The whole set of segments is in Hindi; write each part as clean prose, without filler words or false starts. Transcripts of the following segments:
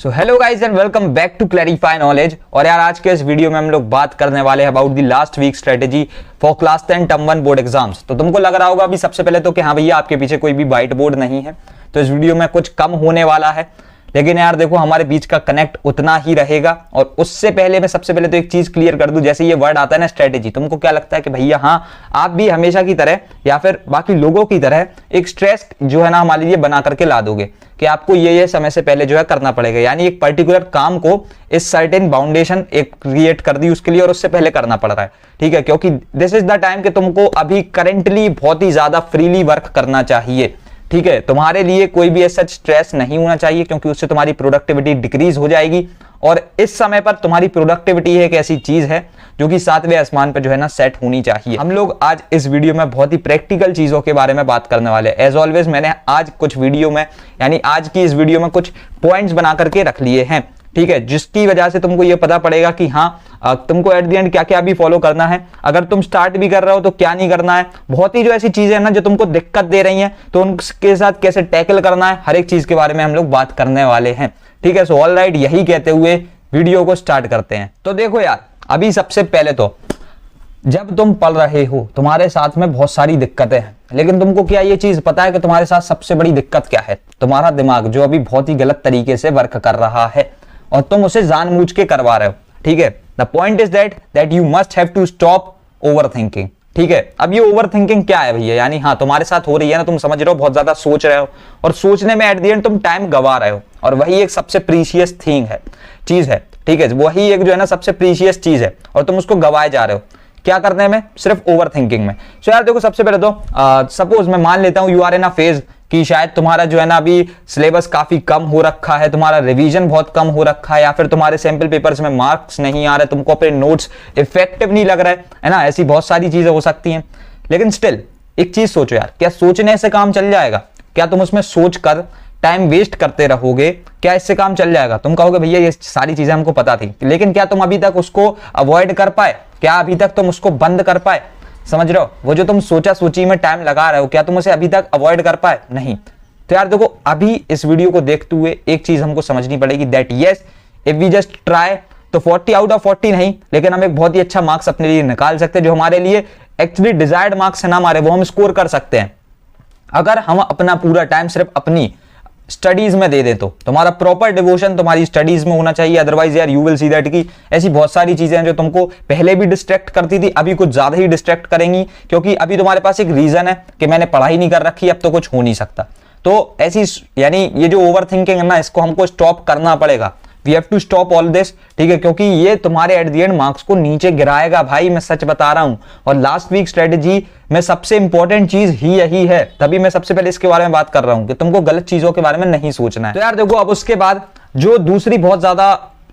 So hello guys and welcome back to clarify knowledge. और यार आज के इस वीडियो में हम लोग बात करने वाले हैं about the last week strategy for class 10 term 1 board exams. तो तुमको लग रहा होगा अभी सबसे पहले तो कि हाँ भैया आपके पीछे कोई भी व्हाइट बोर्ड नहीं है, तो इस वीडियो में कुछ कम होने वाला है, लेकिन यार देखो हमारे बीच का कनेक्ट उतना ही रहेगा। और उससे पहले मैं सबसे पहले तो एक चीज क्लियर कर दूं, जैसे ये वर्ड आता है ना स्ट्रेटेजी, तुमको क्या लगता है कि भैया हाँ आप भी हमेशा की तरह या फिर बाकी लोगों की तरह एक स्ट्रेस जो है ना हमारे लिए बना करके ला दोगे कि आपको ये समय से पहले जो है करना पड़ेगा, यानी एक पर्टिकुलर काम को इस सर्टेन बाउंडेशन एक क्रिएट कर दी उसके लिए और उससे पहले करना पड़ रहा है, ठीक है, क्योंकि दिस इज द टाइम कि तुमको अभी करेंटली बहुत ही ज्यादा फ्रीली वर्क करना चाहिए, ठीक है। तुम्हारे लिए कोई भी ऐसा स्ट्रेस नहीं होना चाहिए क्योंकि उससे तुम्हारी प्रोडक्टिविटी डिक्रीज हो जाएगी। और इस समय पर तुम्हारी प्रोडक्टिविटी एक ऐसी चीज है जो कि 7वें आसमान पे जो है ना सेट होनी चाहिए। हम लोग आज इस वीडियो में बहुत ही प्रैक्टिकल चीजों के बारे में बात करने वाले हैं। एज ऑलवेज मैंने आज कुछ वीडियो में यानी आज की इस वीडियो में कुछ पॉइंट्स बना करके रख लिए हैं, ठीक है, जिसकी वजह से तुमको ये पता पड़ेगा कि हाँ तुमको एट द एंड क्या क्या भी फॉलो करना है। अगर तुम स्टार्ट भी कर रहे हो तो क्या नहीं करना है, बहुत ही जो ऐसी चीजें हैं ना जो तुमको दिक्कत दे रही हैं तो उनके साथ कैसे टैकल करना है, हर एक चीज के बारे में हम लोग बात करने वाले हैं, ठीक है। सो ऑल राइट, यही कहते हुए वीडियो को स्टार्ट करते हैं। तो देखो यार अभी सबसे पहले तो जब तुम पढ़ रहे हो तुम्हारे साथ में बहुत सारी दिक्कतें हैं, लेकिन तुमको क्या ये चीज पता है कि तुम्हारे साथ सबसे बड़ी दिक्कत क्या है? तुम्हारा दिमाग जो अभी बहुत ही गलत तरीके से वर्क कर रहा है और तुम उसे जानबूझ के करवा रहे हो, ठीक है। The point is that you must have to stop overthinking, ठीक है। अब ये ओवर थिंकिंग क्या है भैया? यानी हाँ तुम्हारे साथ हो रही है ना, तुम समझ रहे हो बहुत ज्यादा सोच रहे हो और सोचने में एट द एंड तुम टाइम गवा रहे हो, और वही एक सबसे प्रीशियस थिंग है, चीज है, ठीक है, वही एक जो है ना सबसे प्रीशियस चीज है और तुम उसको गवाए जा रहे हो। क्या करने में? सिर्फ ओवर थिंकिंग में। सो यार देखो सबसे पहले तो सपोज मैं मान लेता हूं you are in a phase कि शायद तुम्हारा जो है ना अभी सिलेबस काफी कम हो रखा है, तुम्हारा रिवीजन बहुत कम हो रखा है, या फिर तुम्हारे सैंपल पेपर्स में मार्क्स नहीं आ रहे, तुमको अपने नोट्स इफेक्टिव नहीं लग रहा है ना, ऐसी बहुत सारी चीजें हो सकती हैं। लेकिन स्टिल एक चीज सोचो यार, क्या सोचने से काम चल जाएगा? क्या तुम उसमें सोच कर टाइम वेस्ट करते रहोगे? क्या इससे काम चल जाएगा? तुम कहोगे भैया ये सारी चीजें हमको पता थी, लेकिन क्या तुम अभी तक उसको अवॉइड कर पाए? क्या अभी तक तुम उसको बंद कर पाए? समझ रहे हो, वो जो तुम सोचा सोची में टाइम लगा रहे हो, क्या तुम उसे अभी तक अवॉइड कर पाए? नहीं। तो यार देखो अभी इस वीडियो को देखते हुए एक चीज हमको समझनी पड़ेगी, that yes if we just try to 40 out of 40 नहीं, लेकिन हम एक बहुत ही अच्छा मार्क्स अपने लिए निकाल सकते हैं, जो हमारे लिए एक्चुअली डिजायर्ड मार्क्स है ना हमारे, वो हम स्कोर कर सकते हैं अगर हम अपना पूरा टाइम सिर्फ अपनी स्टडीज में दे दे। तो तुम्हारा प्रॉपर डिवोशन तुम्हारी स्टडीज में होना चाहिए, अदरवाइज यार यू विल सी दैट कि ऐसी बहुत सारी चीजें हैं जो तुमको पहले भी डिस्ट्रैक्ट करती थी, अभी कुछ ज्यादा ही डिस्ट्रैक्ट करेंगी, क्योंकि अभी तुम्हारे पास एक रीजन है कि मैंने पढ़ाई नहीं कर रखी, अब तो कुछ हो नहीं सकता। तो ऐसी यानी ये जो ओवर थिंकिंग है ना, इसको हमको स्टॉप करना पड़ेगा। We have to stop all this, ठीक है, क्योंकि ये तुम्हारे एट द एंड मार्क्स को नीचे गिराएगा भाई, मैं सच बता रहा हूं। और लास्ट वीक स्ट्रेटेजी में सबसे इंपॉर्टेंट चीज ही यही है, तभी मैं सबसे पहले इसके बारे में बात कर रहा हूं कि तुमको गलत चीजों के बारे में नहीं सोचना है। तो यार देखो अब उसके बाद जो दूसरी बहुत ज्यादा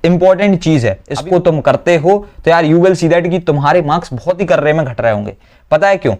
इंपॉर्टेंट चीज है, इसको तुम करते हो तो यार यू विल सी दैट कि तुम्हारे मार्क्स बहुत ही कर्रे में घट रहे होंगे। पता है क्यों?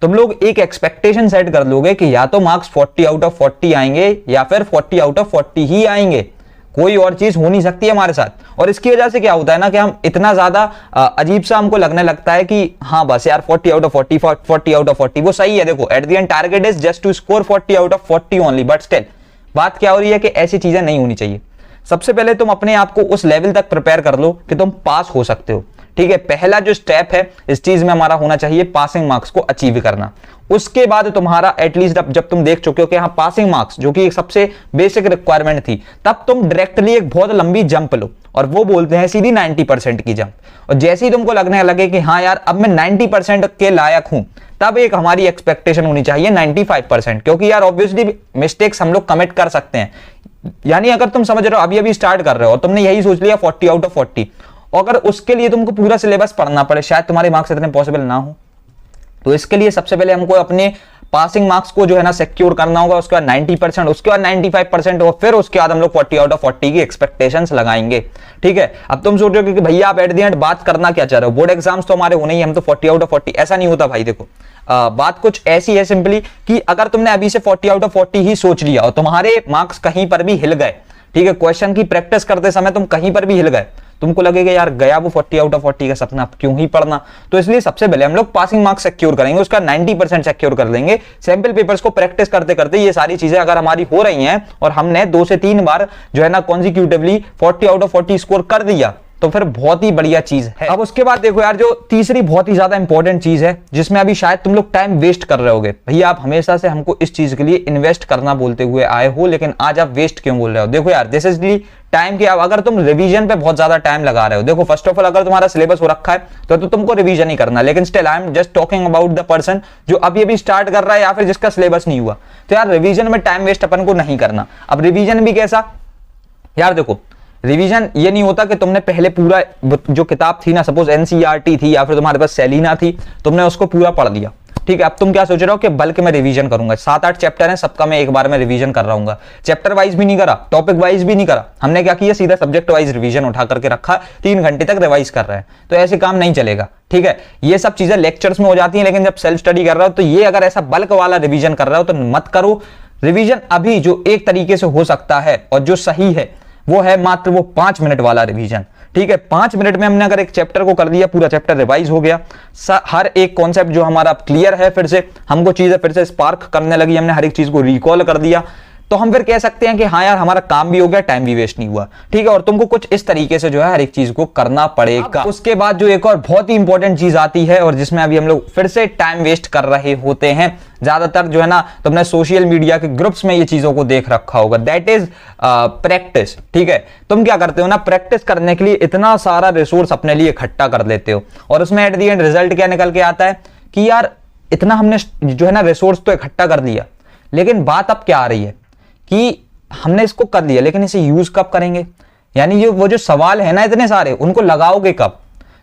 तुम लोग एक एक्सपेक्टेशन सेट कर लोगे कि या तो मार्क्स 40 आउट ऑफ 40 आएंगे या फिर 40 आउट ऑफ 40 ही आएंगे, कोई और चीज हो नहीं सकती है हमारे साथ। और इसकी वजह से क्या होता है ना कि हम इतना ज्यादा अजीब सा हमको लगने लगता है कि हाँ बस यार 40 आउट ऑफ 40 40 आउट ऑफ 40 वो सही है। देखो at the end target is just to score 40 out of 40 only, but still बात क्या हो रही है कि ऐसी चीजें नहीं होनी चाहिए। सबसे पहले तुम अपने आप को उस लेवल तक प्रिपेयर कर लो कि तुम पास हो सकते हो, ठीक है। पहला जो स्टेप है इस चीज में हमारा होना चाहिए पासिंग मार्क्स को अचीव करना। उसके बाद तुम्हारा एटलीस्ट जब तुम देख चुके हो कि हाँ पासिंग मार्क्स जो कि एक सबसे बेसिक रिक्वायरमेंट थी, तब तुम डायरेक्टली एक बहुत लंबी जंप लो, और वो बोलते हैं सीधी 90% की जंप। और जैसे ही तुमको लगने लगे कि हाँ यार अब मैं 90% के लायक हूं, तब एक हमारी एक्सपेक्टेशन होनी चाहिए 95%, क्योंकि यार ऑब्वियसली मिस्टेक्स हम लोग कमिट कर सकते हैं। यानी अगर तुम समझ रहे हो अभी स्टार्ट कर रहे हो और तुमने यही सोच लिया 40 आउट ऑफ 40, अगर उसके लिए तुमको पूरा सिलेबस पढ़ना पड़े, शायद तुम्हारे मार्क्स इतने पॉसिबल ना हो। तो इसके लिए सबसे पहले हमको अपने पासिंग मार्क्स को जो है ना सिक्योर करना होगा, उसके बाद 90%, उसके बाद 95% और फिर उसके बाद हम लोग 40 आउट ऑफ 40 की एक्सपेक्टेशंस लगाएंगे, ठीक है। अब तुम सोच रहे हो कि भैया आप एट द एंड बात करना क्या चाह रहे हो, बोर्ड एग्जाम्स तो हमारे होने ही, हम तो 40 आउट ऑफ 40, ऐसा नहीं होता भाई। देखो बात कुछ ऐसी है सिंपली कि अगर तुमने अभी से 40 आउट ऑफ 40 ही सोच लिया और तुम्हारे मार्क्स कहीं पर भी हिल गए, ठीक है, क्वेश्चन की प्रैक्टिस करते समय तुम कहीं पर भी हिल गए, तुमको लगेगा यार गया वो 40 आउट ऑफ 40 का सपना, अब क्यों ही पढ़ना। तो इसलिए सबसे पहले हम लोग पासिंग मार्क्स सिक्योर करेंगे, उसका 90% सिक्योर कर लेंगे। सैंपल पेपर्स को प्रैक्टिस करते करते ये सारी चीजें अगर हमारी हो रही हैं और हमने 2 से 3 बार जो है ना कॉन्जिक्यूटिवली 40 आउट ऑफ 40 स्कोर कर दिया, तो फिर बहुत ही बढ़िया चीज है। अब उसके बाद देखो यार, जो तीसरी बहुत ही ज्यादा इंपॉर्टेंट चीज है, जिसमें अभी शायद तुम लोग टाइम वेस्ट कर रहे होगे। भैया आप हमेशा से हमको इस चीज के लिए इन्वेस्ट करना बोलते हुए आए हो, लेकिन आज आप वेस्ट क्यों बोल रहे हो? देखो यार, दिस इज दी टाइम के। अगर तुम रिवीजन पे बहुत ज्यादा टाइम लगा रहे हो, देखो फर्स्ट ऑफ ऑल अगर तुम्हारा सिलेबस हो रखा है तो तुमको रिवीजन ही करना, लेकिन still I am just talking about the person जो अभी अभी स्टार्ट कर रहा है या फिर जिसका सिलेबस नहीं हुआ। तो यार रिवीजन में टाइम वेस्ट अपन को नहीं करना। अब रिवीजन भी कैसा यार, देखो रिवीजन ये नहीं होता कि तुमने पहले पूरा जो किताब थी ना, सपोज एनसीईआरटी थी या फिर तुम्हारे पास सेलिना थी, तुमने उसको पूरा पढ़ लिया, ठीक है। अब तुम क्या सोच रहे हो कि बल्कि मैं रिवीजन करूंगा, 7-8 चैप्टर हैं, सबका मैं एक बार में रिवीजन कर रहा हूँ। चैप्टर वाइज भी नहीं करा, टॉपिक वाइज भी नहीं करा, हमने क्या किया, सीधा सब्जेक्ट वाइज रिवीजन उठा करके रखा, 3 घंटे तक रिवाइज कर रहे हैं। तो ऐसे काम नहीं चलेगा, ठीक है। ये सब चीजें लेक्चर्स में हो जाती है, लेकिन जब सेल्फ स्टडी कर रहे हो तो ये अगर ऐसा बल्क वाला रिवीजन कर रहे हो तो मत करो। रिवीजन अभी जो एक तरीके से हो सकता है और जो सही है वो है मात्र वो 5 मिनट वाला रिवीजन, ठीक है। 5 मिनट में हमने अगर एक चैप्टर को कर दिया, पूरा चैप्टर रिवाइज हो गया, हर एक कॉन्सेप्ट जो हमारा क्लियर है, फिर से हमको चीजें फिर से स्पार्क करने लगी, हमने हर एक चीज को रिकॉल कर दिया, तो हम फिर कह सकते हैं कि हाँ यार हमारा काम भी हो गया, टाइम भी वेस्ट नहीं हुआ, ठीक है। और तुमको कुछ इस तरीके से जो है हर एक चीज को करना पड़ेगा। उसके बाद जो एक और बहुत ही इंपॉर्टेंट चीज आती है और जिसमें अभी हम लोग फिर से टाइम वेस्ट कर रहे होते हैं, ज्यादातर जो है ना तुमने सोशल मीडिया के ग्रुप्स में ये चीजों को देख रखा होगा, दैट इज प्रैक्टिस, ठीक है। तुम क्या करते हो ना, प्रैक्टिस करने के लिए इतना सारा रिसोर्स अपने लिए इकट्ठा कर लेते हो और उसमें एट द एंड रिजल्ट क्या निकल के आता है कि यार इतना हमने जो है ना रिसोर्स तो इकट्ठा कर दिया, लेकिन बात अब क्या आ रही है कि हमने इसको कर लिया, लेकिन इसे यूज कब करेंगे? यानी ये वो जो सवाल है ना इतने सारे, उनको लगाओगे कब?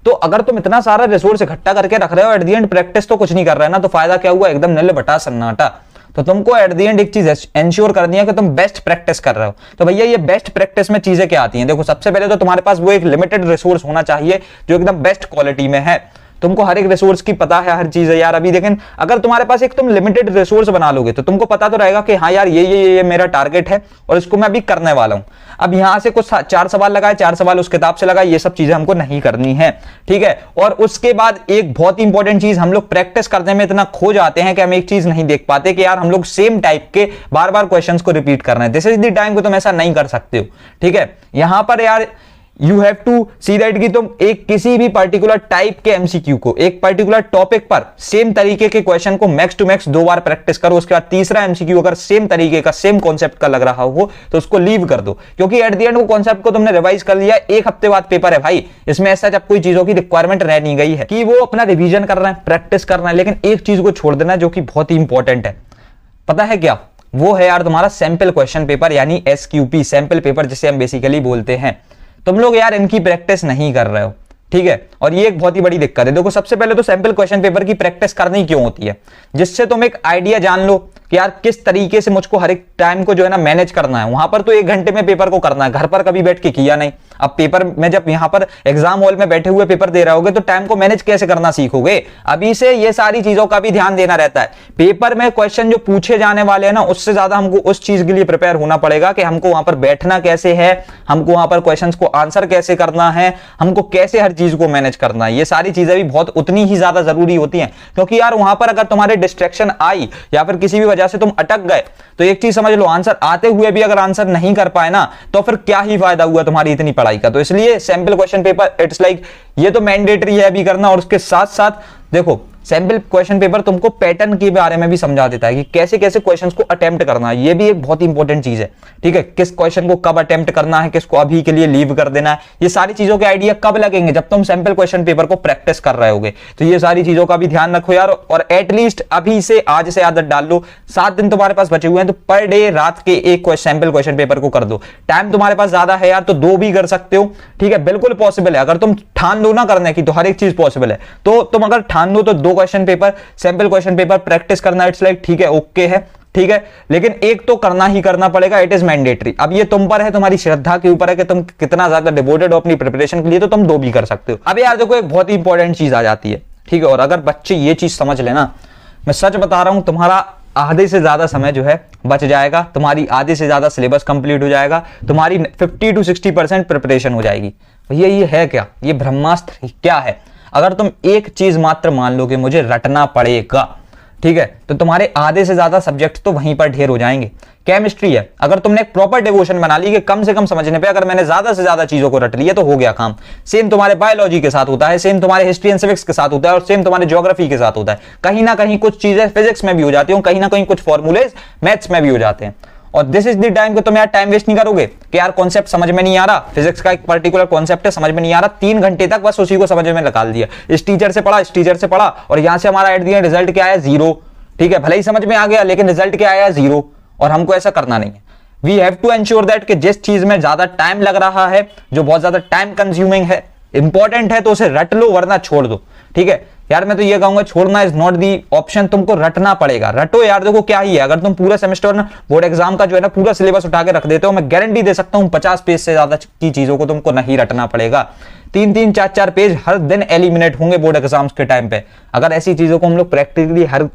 तो अगर तुम इतना सारा रिसोर्स इकट्ठा करके रख रहे हो, एट द एंड प्रैक्टिस तो कुछ नहीं कर रहे ना, तो फायदा क्या हुआ? एकदम नील बटा सन्नाटा। तो तुमको एट द एंड एक चीज एंश्योर करनी है कि तुम बेस्ट प्रैक्टिस कर रहे हो। तो भैया ये बेस्ट प्रैक्टिस में चीजें क्या आती हैं? देखो सबसे पहले तो तुम्हारे पास वो एक लिमिटेड रिसोर्स होना चाहिए जो एकदम बेस्ट क्वालिटी में है। तुमको हर एक रिसोर्स की पता है, हर चीज है यार अभी, लेकिन अगर तुम्हारे पास एक तुम लिमिटेड रिसोर्स बना लोगे तो तुमको पता तो रहेगा कि हाँ यार ये मेरा टारगेट है और इसको मैं अभी करने वाला हूं। अब यहां से कुछ 4 सवाल लगाए, 4 सवाल उस किताब से लगाए, ये सब चीजें हमको नहीं करनी है, ठीक है। और उसके बाद एक बहुत ही इंपॉर्टेंट चीज, हम लोग प्रैक्टिस करने में इतना खो जाते हैं कि हम एक चीज नहीं देख पाते कि यार हम लोग सेम टाइप के बार बार क्वेश्चन को रिपीट कर रहे हैं। दिस इज द टाइम को तुम ऐसा नहीं कर सकते हो, ठीक है। यहां पर यार you have to see that कि तुम एक किसी भी पर्टिकुलर टाइप के एमसीक्यू को, एक पर्टिकुलर टॉपिक पर सेम तरीके के क्वेश्चन को मैक्स टू मैक्स 2 बार प्रैक्टिस करो। उसके बाद तीसरा एमसीक्यू अगर सेम तरीके का, सेम कॉन्सेप्ट का लग रहा हो तो उसको लीव कर दो, क्योंकि एट द एंड वो कॉन्सेप्ट को तुमने रिवाइज कर लिया, 1 हफ्ते बाद पेपर है भाई, इसमें ऐसा जब कोई चीजों की रिक्वायरमेंट रह नहीं गई है कि वो अपना रिविजन कर रहे हैं, प्रैक्टिस कर रहे हैं, लेकिन एक चीज को छोड़ देना जो कि बहुत ही इंपॉर्टेंट है। पता है क्या? वो है यार तुम्हारा सैंपल क्वेश्चन पेपर, यानी एसक्यूपी, सैंपल पेपर जिसे हम बेसिकली बोलते हैं। तुम लोग यार इनकी प्रैक्टिस नहीं कर रहे हो, ठीक है। और ये एक बहुत ही बड़ी दिक्कत है। देखो सबसे पहले तो सैंपल क्वेश्चन पेपर की प्रैक्टिस करनी क्यों होती है? जिससे तुम एक आइडिया जान लो कि यार किस तरीके से मुझको हर एक टाइम को जो है ना मैनेज करना है। वहां पर तो 1 घंटे में पेपर को करना है, घर पर कभी बैठ के किया नहीं। अब पेपर में जब यहां पर एग्जाम हॉल में बैठे हुए पेपर दे रहे होगे तो टाइम को मैनेज कैसे करना सीखोगे। अभी से ये सारी चीजों का भी ध्यान देना रहता है। पेपर में क्वेश्चन जो पूछे जाने वाले हैं ना, उससे ज्यादा हमको उस चीज के लिए प्रिपेयर होना पड़ेगा कि हमको वहां पर बैठना कैसे है, हमको वहां पर क्वेश्चंस को आंसर कैसे करना है, हमको कैसे हर चीज को मैनेज करना है। ये सारी चीजें भी बहुत उतनी ही ज्यादा जरूरी होती हैं, क्योंकि यार वहां पर अगर तुम्हारे डिस्ट्रैक्शन आई या फिर किसी भी वजह से तुम अटक गए तो एक चीज समझ लो, आंसर आते हुए भी अगर आंसर नहीं कर पाए ना तो फिर क्या ही फायदा हुआ तुम्हारी इतनी पढ़ाई का। तो इसलिए sample question paper it's like ये तो मैंडेटरी है अभी करना। और उसके साथ साथ देखो सैंपल क्वेश्चन पेपर तुमको पैटर्न के बारे में भी समझा देता है कि कैसे कैसे क्वेश्चंस को अटेम्प्ट करना है। ये भी एक बहुत इंपॉर्टेंट चीज है, ठीक है। किस क्वेश्चन को कब अटेम्प्ट करना है, किसको अभी के लिए लीव कर देना है, ये सारी चीजों के आइडिया कब लगेंगे? जब तुम सैंपल क्वेश्चन पेपर को प्रैक्टिस कर रहे होगे। तो ये सारी चीजों का भी ध्यान रखो यार, और एटलीस्ट अभी से आज से आदत डाल लो। 7 दिन तुम्हारे पास बचे हुए हैं तो पर डे रात के एक सैंपल क्वेश्चन पेपर को कर दो। टाइम तुम्हारे पास ज्यादा है यार तो 2 भी कर सकते हो, ठीक है। बिल्कुल पॉसिबल है, अगर तुम ठान लो ना करने की तो हर एक चीज पॉसिबल है। तो तुम अगर ठान लो तो 2 question paper, sample question paper practice करना, इट्स लाइक ठीक है, ओके है, ठीक है। लेकिन एक तो करना ही करना पड़ेगा, इट इज मैंडेटरी। अब ये तुम पर है, तुम्हारी श्रद्धा के ऊपर है कि तुम कितना ज्यादा डिवोटेड हो अपनी प्रिपरेशन के लिए, तो तुम 2 भी कर सकते हो। अब यार देखो एक बहुत ही इंपॉर्टेंट चीज आ जाती है, ठीक है। और अगर बच्चे ये चीज समझ लेना, मैं सच बता रहा हूं, तुम्हारा आधे से ज्यादा समय जो है बच जाएगा, तुम्हारी आधे से ज्यादा सिलेबस कंप्लीट हो जाएगा, तुम्हारी 50 to 60% प्रिपरेशन हो जाएगी। भैया ये है क्या? ये ब्रह्मास्त्र क्या है? अगर तुम एक चीज मात्र मान लो कि मुझे रटना पड़ेगा, ठीक है, तो तुम्हारे आधे से ज्यादा सब्जेक्ट तो वहीं पर ढेर हो जाएंगे। केमिस्ट्री है, अगर तुमने एक प्रॉपर डिवोशन बना ली कि कम से कम समझने पे अगर मैंने ज्यादा से ज्यादा चीजों को रट लिया तो हो गया काम। सेम तुम्हारे बायोलॉजी के साथ होता है, सेम तुम्हारे हिस्ट्री एंड सिविक्स के साथ होता है, और सेम तुम्हारे ज्योग्राफी के साथ होता है। कहीं ना कहीं कुछ चीजें फिजिक्स में भी हो जाती हैं, कहीं ना कहीं कुछ फॉर्मूलेज मैथ्स में भी हो जाते हैं। और दिस इज द टाइम कि तुम यार टाइम वेस्ट नहीं करोगे कि यार कॉन्सेप्ट समझ में नहीं आ रहा, फिजिक्स का एक पर्टिकुलर कॉन्सेप्ट है, समझ में नहीं आ रहा, 3 घंटे तक बस उसी को समझ में निकाल दिया, इस टीचर से पढ़ा, इस टीचर से पढ़ा, और यहां से हमारा एट द एंड रिजल्ट क्या आया? 0। ठीक है, भले ही समझ में आ गया लेकिन रिजल्ट क्या आया? 0। और हमको ऐसा करना नहीं है। We have to ensure that कि जिस चीज में ज्यादा टाइम लग रहा है, जो बहुत ज्यादा टाइम कंज्यूमिंग है, इंपॉर्टेंट है, तो उसे रट लो वरना छोड़ दो। ठीक है यार, मैं तो ये कहूंगा छोड़ना इज नॉट दी ऑप्शन, तुमको रटना पड़ेगा। रटो यार, देखो क्या ही है, अगर तुम पूरा सेमेस्टर ना बोर्ड एग्जाम का जो है ना पूरा सिलेबस उठा के रख देते हो, मैं गारंटी दे सकता हूं 50 पेज से ज्यादा की चीजों को तुमको नहीं रटना पड़ेगा। 3-3, 4-4 पेज हर दिन एलिमिनेट होंगे बोर्ड एग्जाम्स के टाइम पे। अगर ऐसी चीजों को हम लोग प्रैक्टिकली हर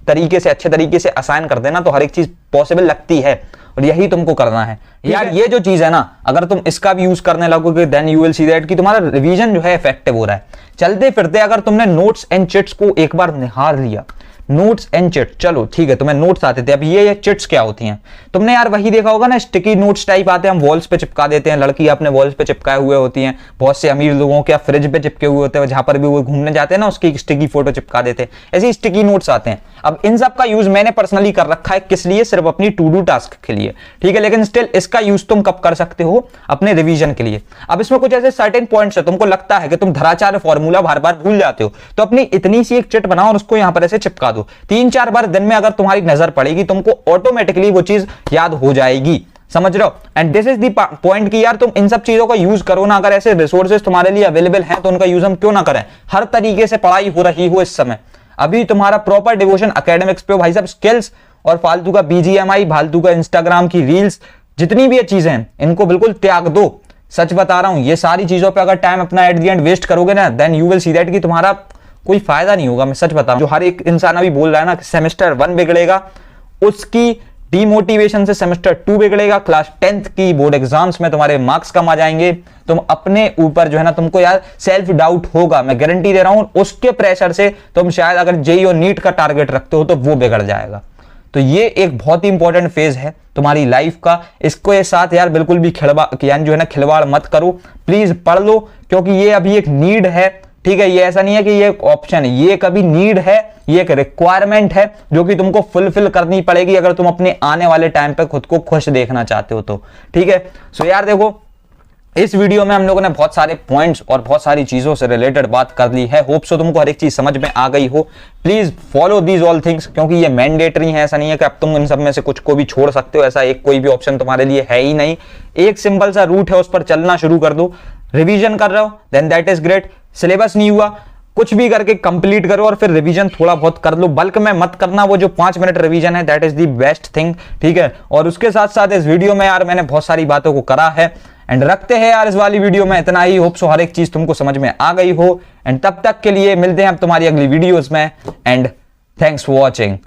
तरीके से अच्छे तरीके से असाइन कर देना तो हर एक चीज पॉसिबल लगती है, और यही तुमको करना है यार। ये जो चीज है ना, अगर तुम इसका भी यूज करने लगोगे then you will see that कि तुम्हारा रिवीजन जो है इफेक्टिव हो रहा है। चलते फिरते अगर तुमने नोट्स एंड चिट्स को एक बार निहार लिया, नोट्स एंड चिट, चलो ठीक है तुम्हें नोट्स आते थे, अब ये चिट्स क्या होती हैं? तुमने यार वही देखा होगा ना, स्टिकी नोट्स टाइप आते हैं, हम वॉल्स पे चिपका देते हैं, लड़की अपने वॉल्स पे चिपकाए हुए होती हैं, बहुत से अमीर लोगों के फ्रिज पे चिपके हुए होते हैं, जहां पर भी वो घूमने जाते हैं ना उसकी स्टिकी फोटो चिपका देते हैं, ऐसे स्टिकी नोट्स आते हैं। अब इन सब का यूज मैंने पर्सनली कर रखा है, किस लिए? सिर्फ अपनी टू डू टास्क के लिए, ठीक है, लेकिन स्टिल इसका यूज तुम कब कर सकते हो? अपने रिवीजन के लिए। अब इसमें कुछ ऐसे सर्टेन पॉइंट्स है, तुमको लगता है कि तुम धराचार फॉर्मूला बार बार भूल जाते हो, तो अपनी इतनी सी एक चिट बनाओ और उसको यहां पर ऐसे चिपका दो। 3-4 बार दिन में अगर तुम्हारी नजर पड़ेगी, तुमको ऑटोमेटिकली वो चीज याद हो जाएगी। समझ रहे हो? And this is the point कि यार तुम इन सब चीजों का यूज करो ना। अगर ऐसे रिसोर्सेज तुम्हारे लिए अवेलेबल हैं तो उनका यूज हम क्यों ना करें? हर तरीके से पढ़ाई हो रही हो इस समय, अभी तुम्हारा प्रॉपर डिवोशन एकेडमिक्स पे हो भाई साहब। स्किल्स और फालतू का BGMI, फालतू का इंस्टाग्राम की रील्स, जितनी भी ये चीजें हैं इनको बिल्कुल त्याग दो। सच बता रहा हूं, ये सारी चीजों पे अगर टाइम अपना एट द एंड वेस्ट करोगे ना, then you will see that कि तुम्हारा कोई फायदा नहीं होगा। मैं सच बता रहा हूं, जो हर एक इंसान अभी बोल रहा है ना कि सेमेस्टर 1 बिगड़ेगा, उसकी डीमोटिवेशन से सेमेस्टर 2 बिगड़ेगा। क्लास 10th की बोर्ड एग्जाम्स में तुम्हारे मार्क्स कम आ जाएंगे, तुम अपने ऊपर जो है ना तुमको यार सेल्फ डाउट होगा, मैं गारंटी दे रहा हूं। उसके प्रेशर से तुम शायद अगर जेईई और नीट का टारगेट रखते हो तो वो बिगड़ जाएगा। तो ये एक बहुत ही इंपॉर्टेंट फेज है तुम्हारी लाइफ का, इसको ये साथ यार बिल्कुल भी खिलवाड़ मत करो। प्लीज पढ़ लो, क्योंकि ये अभी एक नीड है। ठीक है, ये ऐसा नहीं है कि ये एक ऑप्शन है, ये कभी नीड है, ये एक रिक्वायरमेंट है जो कि तुमको फुलफिल करनी पड़ेगी अगर तुम अपने आने वाले टाइम पे खुद को खुश देखना चाहते हो तो। ठीक है, सो यार देखो, इस वीडियो में हम लोगों ने बहुत सारे पॉइंट्स और बहुत सारी चीजों से रिलेटेड बात कर ली है। होप सो तुमको हर एक चीज समझ में आ गई हो। Please follow these all things, क्योंकि ये मैंडेटरी है, ऐसा नहीं है कि अब तुम इन सब में से कुछ को भी छोड़ सकते हो, ऐसा एक कोई भी ऑप्शन तुम्हारे लिए है ही नहीं। एक सिंपल सा रूट है, उस पर चलना शुरू कर दो। रिवीजन कर रहे हो then that is great. Syllabus नहीं हुआ, कुछ भी करके कंप्लीट करो और फिर रिवीजन थोड़ा बहुत कर लो, बल्क में मत करना। वो जो 5 मिनट रिवीजन है that is the best thing. ठीक है, और उसके साथ साथ इस वीडियो में यार मैंने बहुत सारी बातों को करा है एंड रखते हैं यार इस वाली वीडियो में इतना ही। होप सो हर एक चीज तुमको समझ में आ गई हो, एंड तब तक के लिए मिलते हैं अब तुम्हारी अगली वीडियोस में, एंड थैंक्स फॉर वॉचिंग।